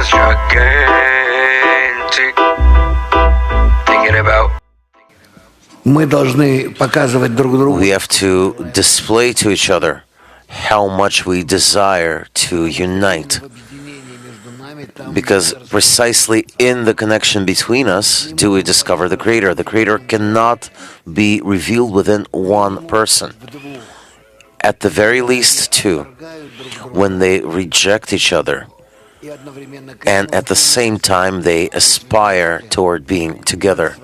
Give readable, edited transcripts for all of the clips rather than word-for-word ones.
gigantic. Thinking about. We have to display to each other how much we desire to unite. Because precisely in the connection between us do we discover the Creator. The Creator cannot be revealed within one person. At the very least, two. When they reject each other, and at the same time they aspire toward being together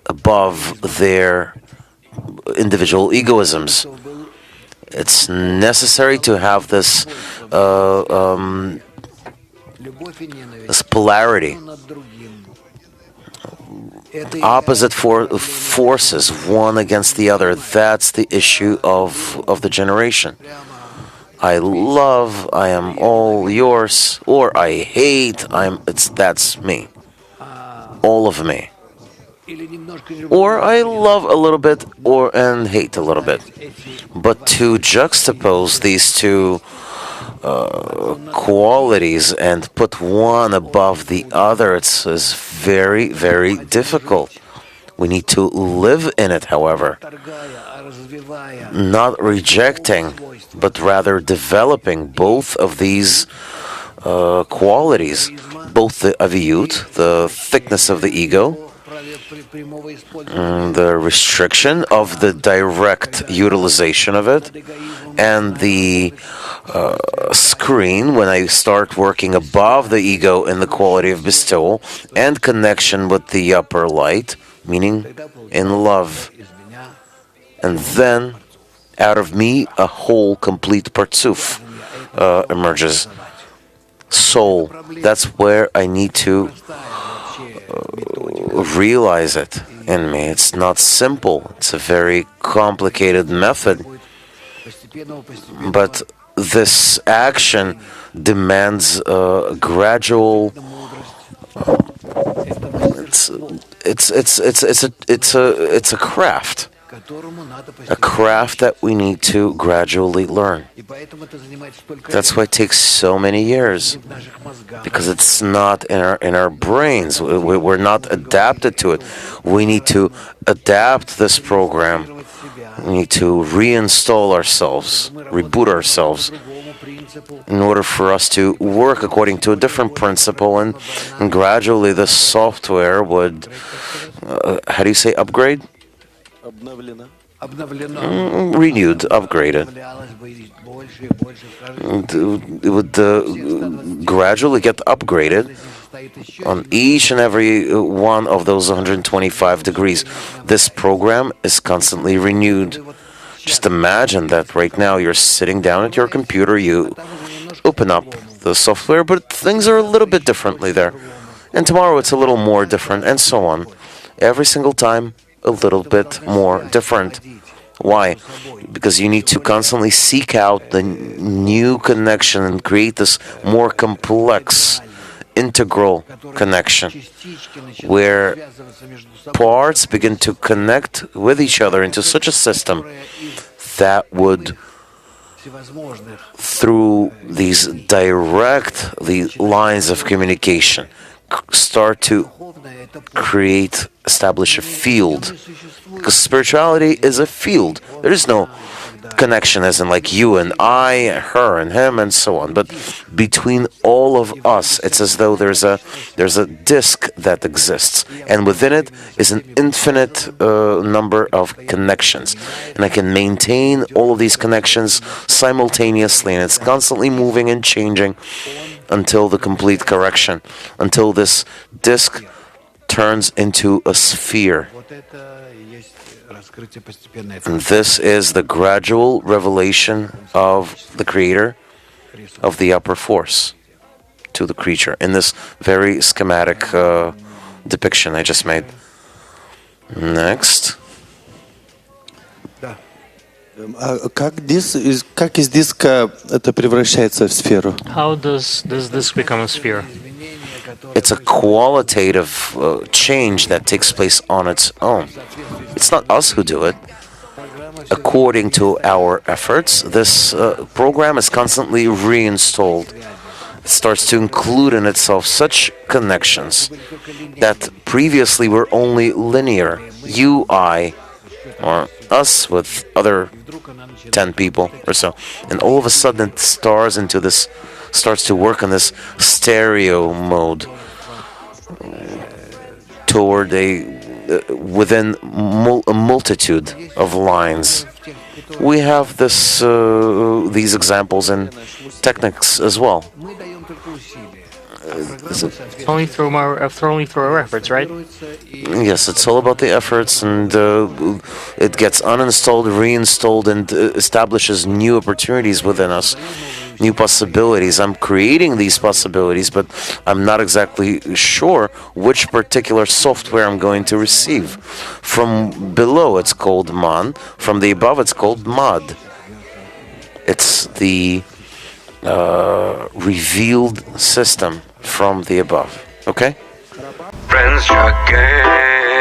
above their individual egoisms. It's necessary to have this polarity, opposite forces, one against the other. That's the issue of the generation. I love, I am all yours, or I hate, that's me, all of me. Or I love a little bit, and hate a little bit. But to juxtapose these two qualities and put one above the other, is very, very difficult. We need to live in it, however, not rejecting, but rather developing both of these qualities, both the aviyut, the thickness of the ego, the restriction of the direct utilization of it, and the screen when I start working above the ego in the quality of bestowal and connection with the upper light, meaning in love. And then out of me a whole complete partsuf emerges. Soul, that's where I need to realize it in me. It's not simple. It's a very complicated method. But this action demands a gradual. It's a craft. A craft that we need to gradually learn. That's why it takes so many years, because it's not in our brains. We're not adapted to it. We need to adapt this program. We need to reinstall ourselves, reboot ourselves, in order for us to work according to a different principle, and gradually the software would, how do you say, upgrade? Renewed, upgraded. It would gradually get upgraded on each and every one of those 125 degrees. This program is constantly renewed. Just imagine that right now you're sitting down at your computer, you open up the software, but things are a little bit differently there. And tomorrow it's a little more different, and so on. Every single time, a little bit more different. Why? Because you need to constantly seek out the new connection and create this more complex, integral connection, where parts begin to connect with each other into such a system that would, through these lines of communication, start to establish a field. Because spirituality is a field. There is no connection as in like you and I, her and him, and so on. But between all of us, it's as though there's a disk that exists, and within it is an infinite number of connections. And I can maintain all of these connections simultaneously, and it's constantly moving and changing until the complete correction, until this disk turns into a sphere. And this is the gradual revelation of the Creator, of the upper force, to the creature, in this very schematic depiction I just made. Next. Как из диска это превращается в сферу? How does this disc become a sphere? It's a qualitative change that takes place on its own. It's not us who do it. According to our efforts, this program is constantly reinstalled. It starts to include in itself such connections that previously were only linear. You, I, or us with other 10 people or so. And all of a sudden it starts to work on this stereo mode toward within a multitude of lines. We have these examples in techniques as well. Only through our efforts, right? Yes, it's all about the efforts, and it gets uninstalled, reinstalled, and establishes new opportunities within us, new possibilities. I'm creating these possibilities, but I'm not exactly sure which particular software I'm going to receive. From below, it's called man. From the above, it's called mad. It's the revealed system from the above. Okay? Friends again.